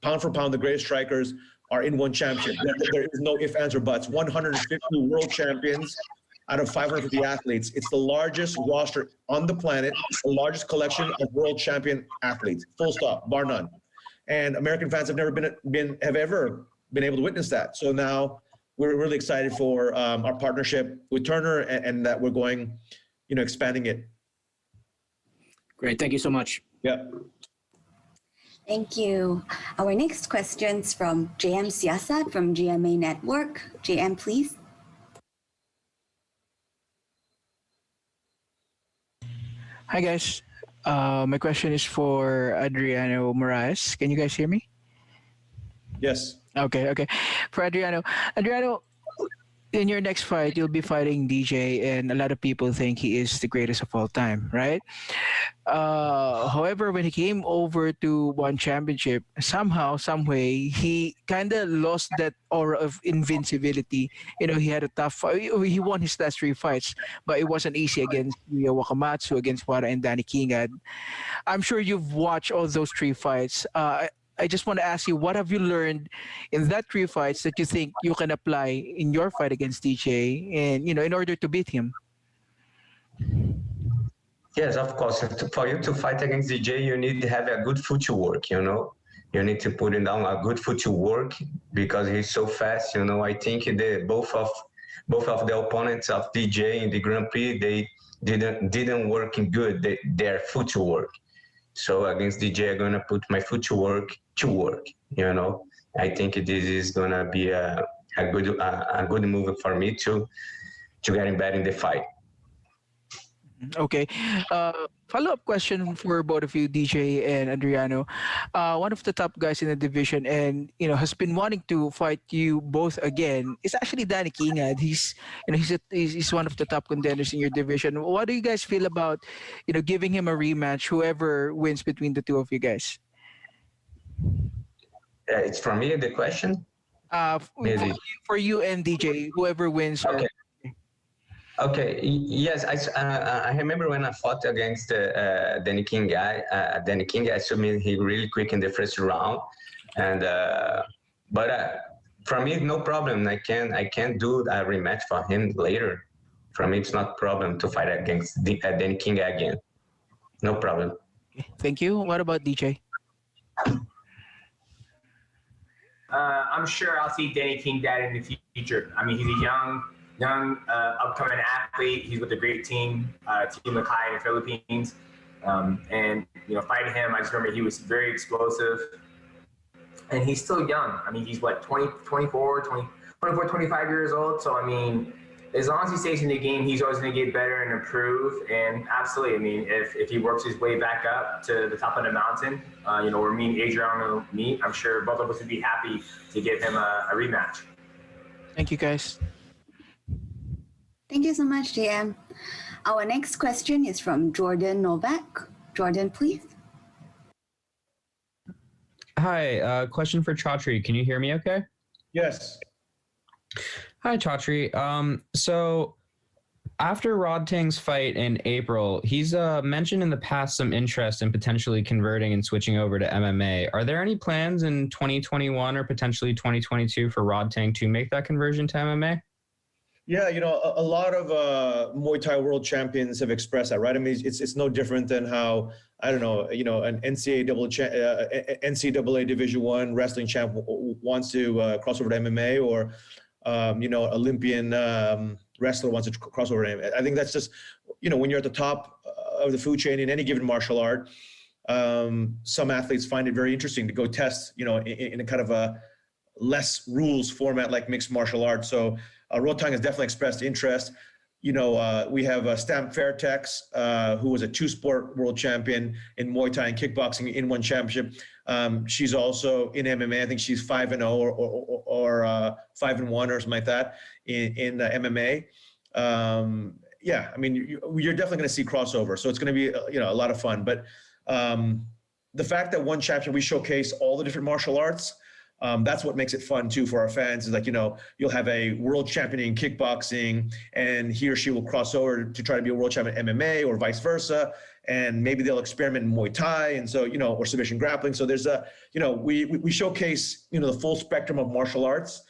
pound for pound, the greatest strikers are in one championship. There is no ifs, ands, or buts. 150 world champions out of 550 athletes. It's the largest roster on the planet, the largest collection of world champion athletes, full stop, bar none. And American fans have never ever been able to witness that. So now we're really excited for our partnership with Turner and that we're going, expanding it. Great. Thank you so much. Yeah. Thank you. Our next question's from JM Siasat from GMA Network. JM, please. Hi, guys. My question is for Adriano Moraes. Can you guys hear me? Yes. Okay. For Adriano, in your next fight, you'll be fighting DJ, and a lot of people think he is the greatest of all time, right? However, when he came over to one championship, somehow, some way, he kind of lost that aura of invincibility. He had a tough fight. He won his last 3 fights, but it wasn't easy against Ryo Wakamatsu, against Wara, and Danny Kingad. I'm sure you've watched all those 3 fights. I just want to ask you, what have you learned in that 3 fights that you think you can apply in your fight against DJ and, in order to beat him? Yes, of course. For you to fight against DJ, you need to have a good footwork, You need to put him down a good footwork because he's so fast, I think both of the opponents of DJ in the Grand Prix, they didn't work good, their footwork. So against DJ, I'm gonna put my footwork to work. I think this is gonna be a good move for me to get him back in the fight. Okay. Follow-up question for both of you, DJ and Adriano. One of the top guys in the division and, has been wanting to fight you both again is actually Danny Kingad. He's one of the top contenders in your division. What do you guys feel about, giving him a rematch, whoever wins between the two of you guys? It's from me, the question? For you and DJ, whoever wins. Okay. Okay. Yes, I remember when I fought against Danny King guy. Danny King, I submitted him really quick in the first round, and but for me, no problem. I can do a rematch for him later. For me, it's not a problem to fight against Danny King again. No problem. Thank you. What about DJ? I'm sure I'll see Danny King in the future. I mean, he's a young young upcoming athlete. He's with a great team, Team Makai in the Philippines. And, fighting him, I just remember he was very explosive. And he's still young. I mean, he's 24, 25 years old. So, I mean, as long as he stays in the game, he's always going to get better and improve. And absolutely, I mean, if he works his way back up to the top of the mountain, where me and Adriano meet, I'm sure both of us would be happy to give him a rematch. Thank you, guys. Thank you so much, DM. Our next question is from Jordan Novak. Jordan, please. Hi, question for Chatri. Can you hear me okay? Yes. Hi, Chatri. So after Rodtang's fight in April, he's mentioned in the past some interest in potentially converting and switching over to MMA. Are there any plans in 2021 or potentially 2022 for Rodtang to make that conversion to MMA? Yeah, a lot of Muay Thai world champions have expressed that, right? I mean, it's no different than how, I don't know, an NCAA Division I wrestling champ wants to cross over to MMA, or Olympian wrestler wants to cross over to MMA. I think that's just, when you're at the top of the food chain in any given martial art, some athletes find it very interesting to go test, in a kind of a less rules format like mixed martial arts. So Rodtang has definitely expressed interest. We have Stamp Fairtex, who was a two-sport world champion in Muay Thai and kickboxing in one championship. She's also in MMA. I think she's 5-0 or 5-1 or something like that in MMA. Yeah, I mean, you're definitely going to see crossover. So it's going to be a lot of fun. But the fact that one championship we showcase all the different martial arts. That's what makes it fun too for our fans. Is like, you'll have a world champion in kickboxing, and he or she will cross over to try to be a world champion in MMA, or vice versa. And maybe they'll experiment in Muay Thai, and so or submission grappling. So there's we showcase the full spectrum of martial arts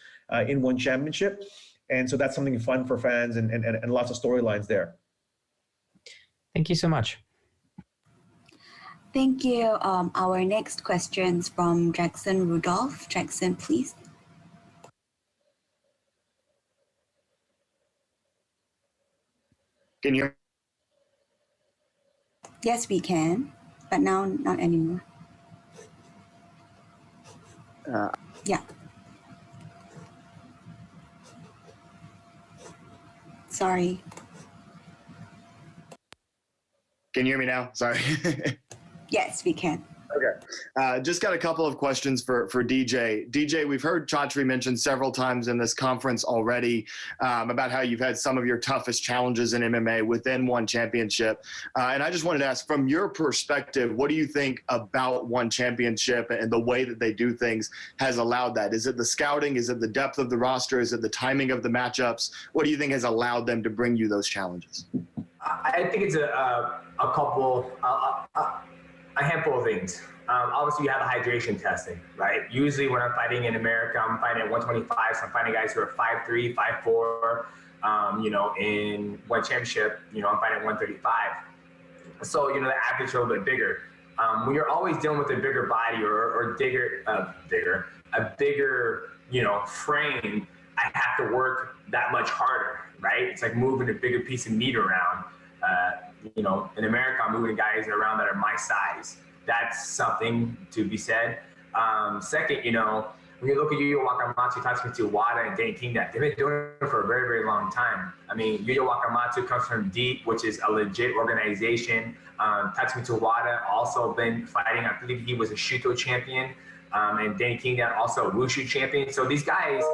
in one championship, and so that's something fun for fans and lots of storylines there. Thank you so much. Thank you. Our next question is from Jackson Rudolph. Jackson, please. Can you hear me? Yes, we can, but now not anymore. Yeah. Sorry. Can you hear me now? Sorry. Yes, we can. Okay. Just got a couple of questions for DJ. DJ, we've heard Chatri mention several times in this conference already about how you've had some of your toughest challenges in MMA within one championship. And I just wanted to ask, from your perspective, what do you think about one championship and the way that they do things has allowed that? Is it the scouting? Is it the depth of the roster? Is it the timing of the matchups? What do you think has allowed them to bring you those challenges? I think it's a handful of things. Obviously, you have the hydration testing, right? Usually when I'm fighting in America, I'm fighting at 125, so I'm fighting guys who are 5'3", 5'4", in one championship, I'm fighting at 135. So, the average is a little bit bigger. When you're always dealing with a bigger body or a bigger, frame, I have to work that much harder, right? It's like moving a bigger piece of meat around. In America, I'm moving guys around that are my size. That's something to be said. Second, when you look at Yuya Wakamatsu, Tatsumitsu Wada, and Danny Kingdom, they've been doing it for a very, very long time. I mean, Yuya Wakamatsu comes from Deep, which is a legit organization. Tatsumitsu Wada also been fighting. I believe he was a Shuto champion. And Danny Kingdom also a Wushu champion. So these guys,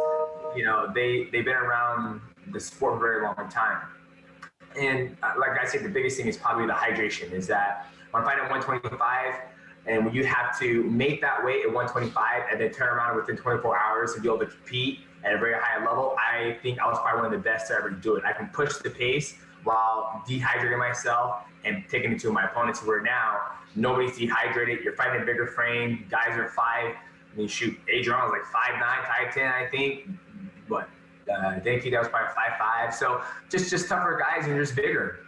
they've been around the sport for a very long time. And like I said, the biggest thing is probably the hydration, is that when I fight at 125, and when you have to make that weight at 125 and then turn around within 24 hours and be able to compete at a very high level, I think I was probably one of the best to ever do it. I can push the pace while dehydrating myself and taking it to my opponents, where now nobody's dehydrated. You're fighting a bigger frame. Guys are Adriano was like 5'9", 5'10", I think. But Denki, that was probably 5'5". So just tougher guys, and just bigger.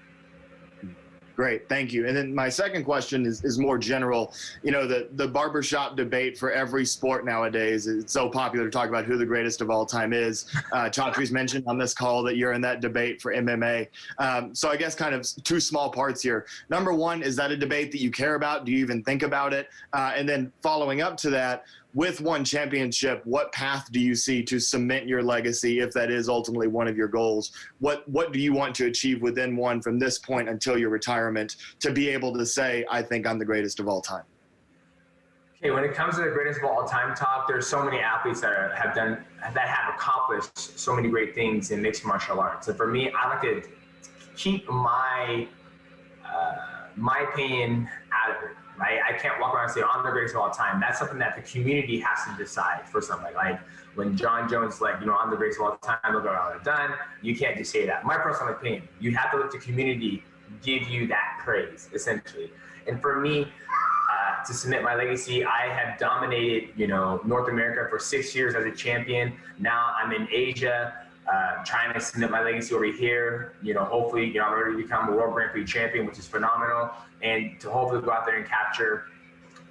Great, thank you. And then my second question is more general. You know, the barbershop debate for every sport nowadays, it's so popular to talk about who the greatest of all time is. Chatri's mentioned on this call that you're in that debate for MMA. So I guess kind of two small parts here. Number one, is that a debate that you care about? Do you even think about it? And then following up to that, with one championship, what path do you see to cement your legacy if that is ultimately one of your goals? What do you want to achieve within one from this point until your retirement to be able to say, I think I'm the greatest of all time? Okay, when it comes to the greatest of all time talk, there's so many athletes that have accomplished so many great things in mixed martial arts. And for me, I like to keep my opinion out of it. Right? I can't walk around and say, I'm the greatest of all time. That's something that the community has to decide for somebody. Like when John Jones is like, I'm the greatest of all time, look at all I've done. You can't just say that. My personal opinion, you have to let the community give you that praise, essentially. And for me, to cement my legacy, I have dominated, North America for 6 years as a champion. Now I'm in Asia, trying to cement my legacy over here. Hopefully, I'm ready to become a World Grand Prix champion, which is phenomenal. And to hopefully go out there and capture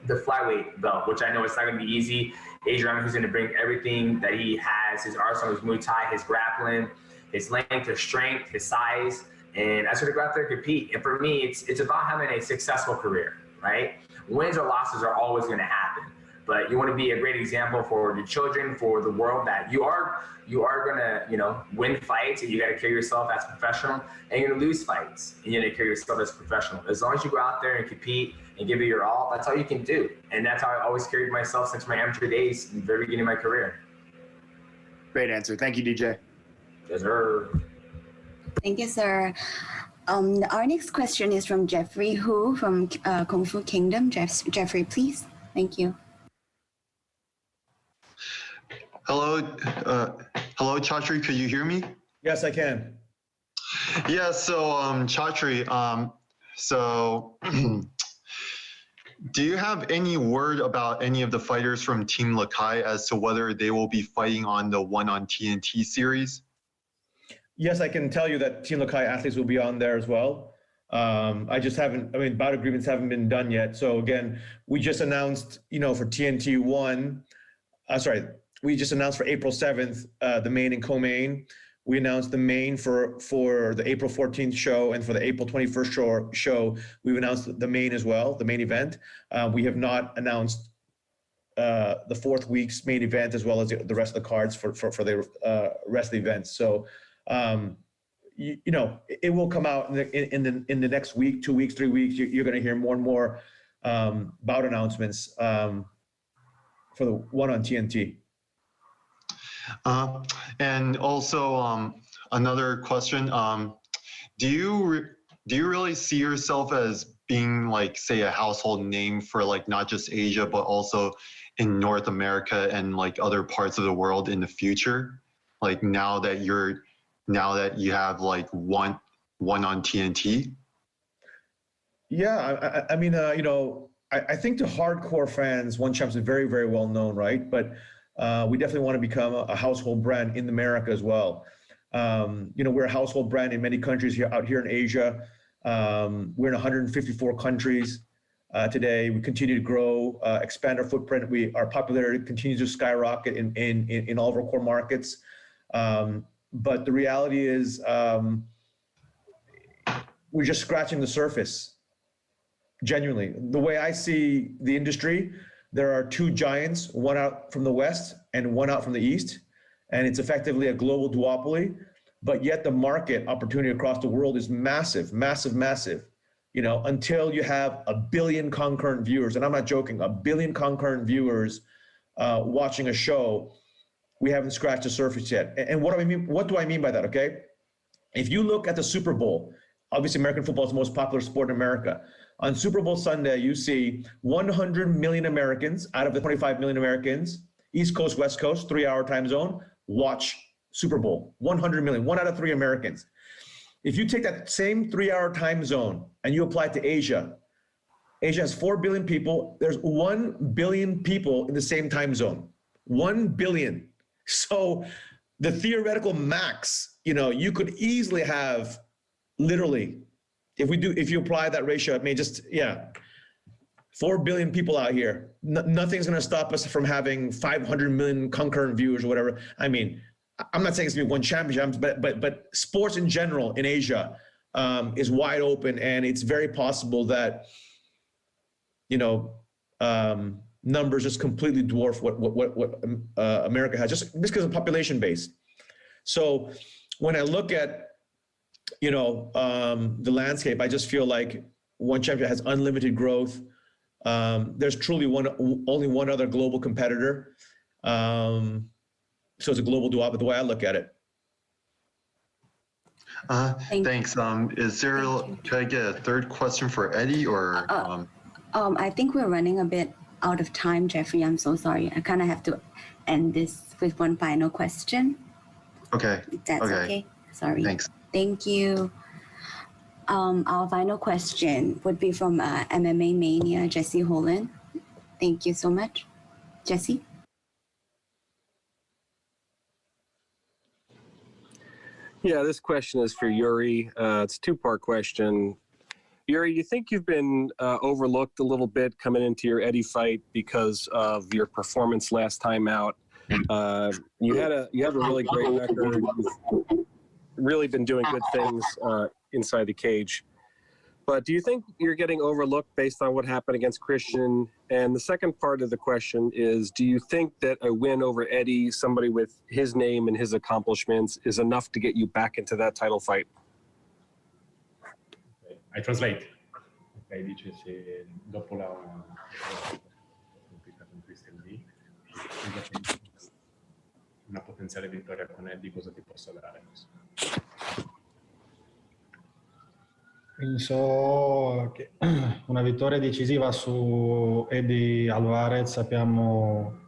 the flyweight belt, which I know it's not going to be easy. Adriano, who's going to bring everything that he has, his arsenal, his Muay Thai, his grappling, his length, his strength, his size. And I sort of go out there and compete. And for me, it's about having a successful career, right? Wins or losses are always going to happen. But you want to be a great example for your children, for the world, that you are going to, win fights, and you got to carry yourself as a professional, and you're going to lose fights, and you're going to carry yourself as a professional. As long as you go out there and compete and give it your all, that's all you can do. And that's how I always carried myself since my amateur days in the very beginning of my career. Great answer. Thank you, DJ. Yes, sir. Thank you, sir. Our next question is from Jeffrey Hu from Kung Fu Kingdom. Jeffrey, please. Thank you. Hello, Chatri, could you hear me? Yes, I can. Yeah, so Chatri, so do you have any word about any of the fighters from Team Lakai as to whether they will be fighting on the One on TNT series? Yes, I can tell you that Team Lakai athletes will be on there as well. I just haven't, bout agreements haven't been done yet. So again, we just announced, for TNT 1, we just announced for April 7th, the main and co-main. We announced the main for the April 14th show, and for the April 21st show, we've announced the main as well, the main event. We have not announced the fourth week's main event as well as the rest of the cards for the rest of the events. So, it will come out in the next week, 2 weeks, 3 weeks. You're going to hear more and more bout announcements for the one on TNT. And also another question, do you really see yourself as being like, say, a household name for like not just Asia, but also in North America and like other parts of the world in the future? Like now that you have like one on TNT? Yeah, I think to hardcore fans, One Champs is very, very well known, right? But we definitely want to become a household brand in America as well. We're a household brand in many countries out here in Asia. We're in 154 countries today. We continue to grow, expand our footprint. Our popularity continues to skyrocket in all of our core markets. But the reality is we're just scratching the surface. Genuinely, the way I see the industry, there are two giants, one out from the West and one out from the East, and it's effectively a global duopoly, but yet the market opportunity across the world is massive, massive, massive. Until you have 1 billion concurrent viewers, and I'm not joking, 1 billion concurrent viewers watching a show, we haven't scratched the surface yet. And what do I mean by that, okay? If you look at the Super Bowl, obviously American football is the most popular sport in America. On Super Bowl Sunday, you see 100 million Americans out of the 25 million Americans, East Coast, West Coast, 3-hour time zone, watch Super Bowl. 100 million, 1 out of 3 Americans. If you take that same 3-hour time zone and you apply it to Asia, Asia has 4 billion people. There's 1 billion people in the same time zone. 1 billion. So the theoretical max, you could easily have literally if you apply that ratio, I mean, 4 billion people out here. Nothing's going to stop us from having 500 million concurrent viewers or whatever. I mean, I'm not saying it's going to be one championship, but sports in general in Asia is wide open, and it's very possible that, numbers just completely dwarf what America has, just because of population base. So when I look at, the landscape, I just feel like one championship has unlimited growth. There's truly only one other global competitor. So it's a global duopoly, the way I look at it. Thanks. Could I get a third question for Eddie or? I think we're running a bit out of time, Jeffrey. I'm so sorry. I kind of have to end this with one final question. Okay. If that's okay. Sorry. Thanks. Thank you. Our final question would be from MMA Mania, Jesse Holland. Thank you so much. Jesse? Yeah, this question is for Iuri. It's a two-part question. Iuri, you think you've been overlooked a little bit coming into your Eddie fight because of your performance last time out? You have a really great record. You've really been doing good things inside the cage. But do you think you're getting overlooked based on what happened against Christian? And the second part of the question is, do you think that a win over Eddie, somebody with his name and his accomplishments, is enough to get you back into that title fight? I translate. Ok, dice se dopo la sconfitta con Christian Lee, una potenziale vittoria con Eddie, cosa ti possa dare? Penso che una vittoria decisiva su Eddie Alvarez, sappiamo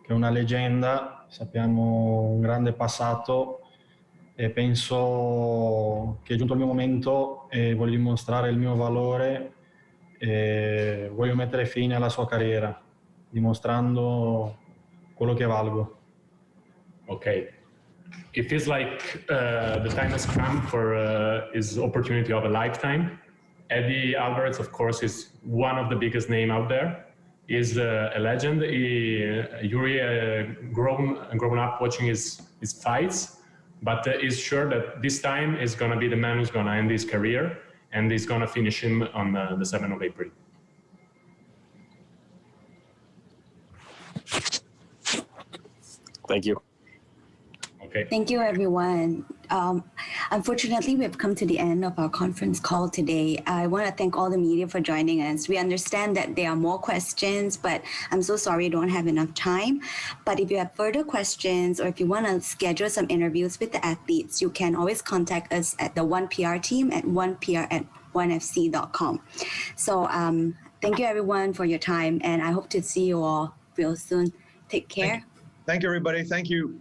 che è una leggenda, sappiamo un grande passato e penso che è giunto il mio momento e voglio dimostrare il mio valore e voglio mettere fine alla sua carriera, dimostrando quello che valgo. Okay. It feels like the time has come for his opportunity of a lifetime. Eddie Alvarez, of course, is one of the biggest names out there. He's a legend. Iuri grown up watching his fights, but is sure that this time is going to be the man who's going to end his career, and he's going to finish him on the 7th of April. Thank you. Okay. Thank you, everyone. Unfortunately, we've come to the end of our conference call today. I want to thank all the media for joining us. We understand that there are more questions, but I'm so sorry we don't have enough time. But if you have further questions or if you want to schedule some interviews with the athletes, you can always contact us at the 1PR team at 1PR@1fc.com. So thank you, everyone, for your time, and I hope to see you all real soon. Take care. Thank you, everybody. Thank you.